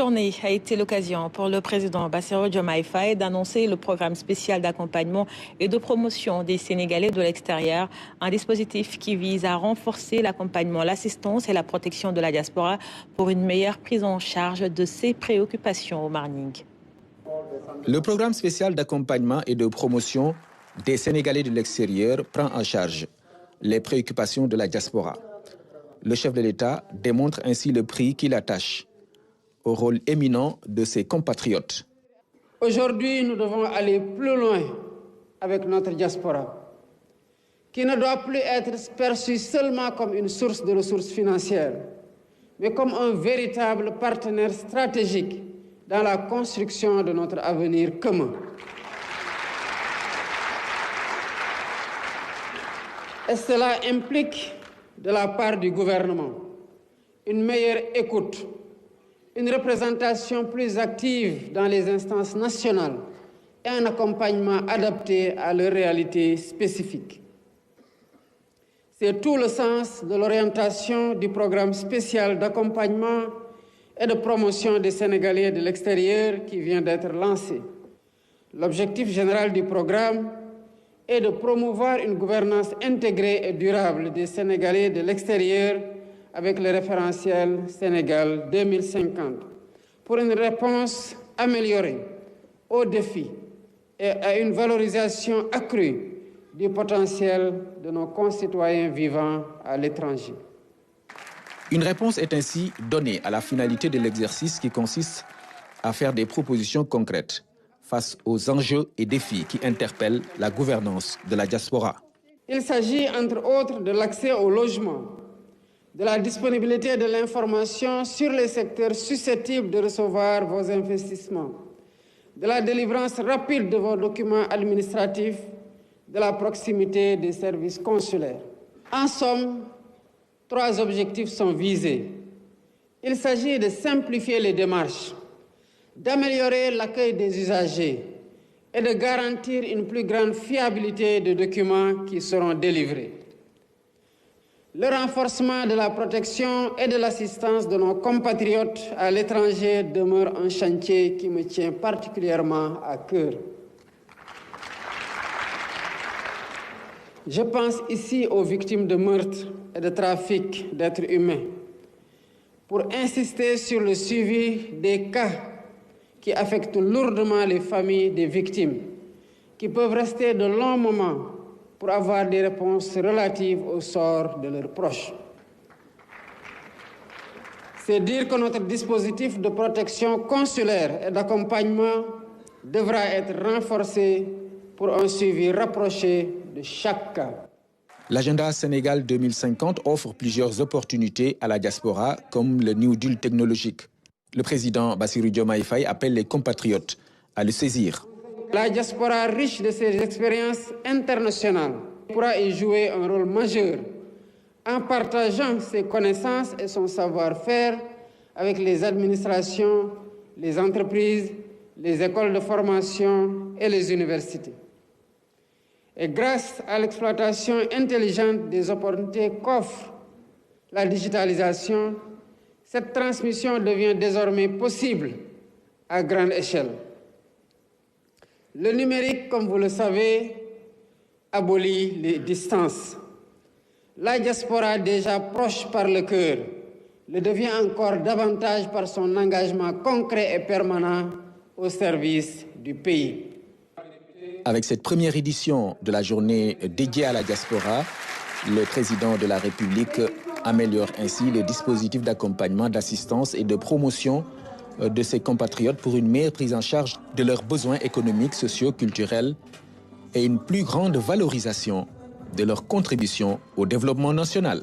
Cette journée a été l'occasion pour le président Bassirou Diomaye Faye d'annoncer le programme spécial d'accompagnement et de promotion des Sénégalais de l'extérieur, un dispositif qui vise à renforcer l'accompagnement, l'assistance et la protection de la diaspora pour une meilleure prise en charge de ses préoccupations au Marning. Le programme spécial d'accompagnement et de promotion des Sénégalais de l'extérieur prend en charge les préoccupations de la diaspora. Le chef de l'État démontre ainsi le prix qu'il attache au rôle éminent de ses compatriotes. Aujourd'hui, nous devons aller plus loin avec notre diaspora, qui ne doit plus être perçue seulement comme une source de ressources financières, mais comme un véritable partenaire stratégique dans la construction de notre avenir commun. Et cela implique, de la part du gouvernement, une meilleure écoute, une représentation plus active dans les instances nationales et un accompagnement adapté à leurs réalités spécifiques. C'est tout le sens de l'orientation du programme spécial d'accompagnement et de promotion des Sénégalais de l'extérieur qui vient d'être lancé. L'objectif général du programme est de promouvoir une gouvernance intégrée et durable des Sénégalais de l'extérieur avec le référentiel Sénégal 2050 pour une réponse améliorée aux défis et à une valorisation accrue du potentiel de nos concitoyens vivant à l'étranger. Une réponse est ainsi donnée à la finalité de l'exercice qui consiste à faire des propositions concrètes face aux enjeux et défis qui interpellent la gouvernance de la diaspora. Il s'agit entre autres de l'accès au logement, de la disponibilité de l'information sur les secteurs susceptibles de recevoir vos investissements, de la délivrance rapide de vos documents administratifs, de la proximité des services consulaires. En somme, 3 objectifs sont visés. Il s'agit de simplifier les démarches, d'améliorer l'accueil des usagers et de garantir une plus grande fiabilité des documents qui seront délivrés. Le renforcement de la protection et de l'assistance de nos compatriotes à l'étranger demeure un chantier qui me tient particulièrement à cœur. Je pense ici aux victimes de meurtres et de trafic d'êtres humains, pour insister sur le suivi des cas qui affectent lourdement les familles des victimes, qui peuvent rester de longs moments pour avoir des réponses relatives au sort de leurs proches. C'est dire que notre dispositif de protection consulaire et d'accompagnement devra être renforcé pour un suivi rapproché de chaque cas. L'agenda Sénégal 2050 offre plusieurs opportunités à la diaspora, comme le New Deal technologique. Le président Bassirou Diomaye Faye appelle les compatriotes à le saisir. La diaspora, riche de ses expériences internationales, pourra y jouer un rôle majeur en partageant ses connaissances et son savoir-faire avec les administrations, les entreprises, les écoles de formation et les universités. Et grâce à l'exploitation intelligente des opportunités qu'offre la digitalisation, cette transmission devient désormais possible à grande échelle. Le numérique, comme vous le savez, abolit les distances. La diaspora, déjà proche par le cœur, le devient encore davantage par son engagement concret et permanent au service du pays. Avec cette première édition de la journée dédiée à la diaspora, le président de la République améliore ainsi le dispositif d'accompagnement, d'assistance et de promotion de ses compatriotes pour une meilleure prise en charge de leurs besoins économiques, sociaux, culturels et une plus grande valorisation de leur contribution au développement national.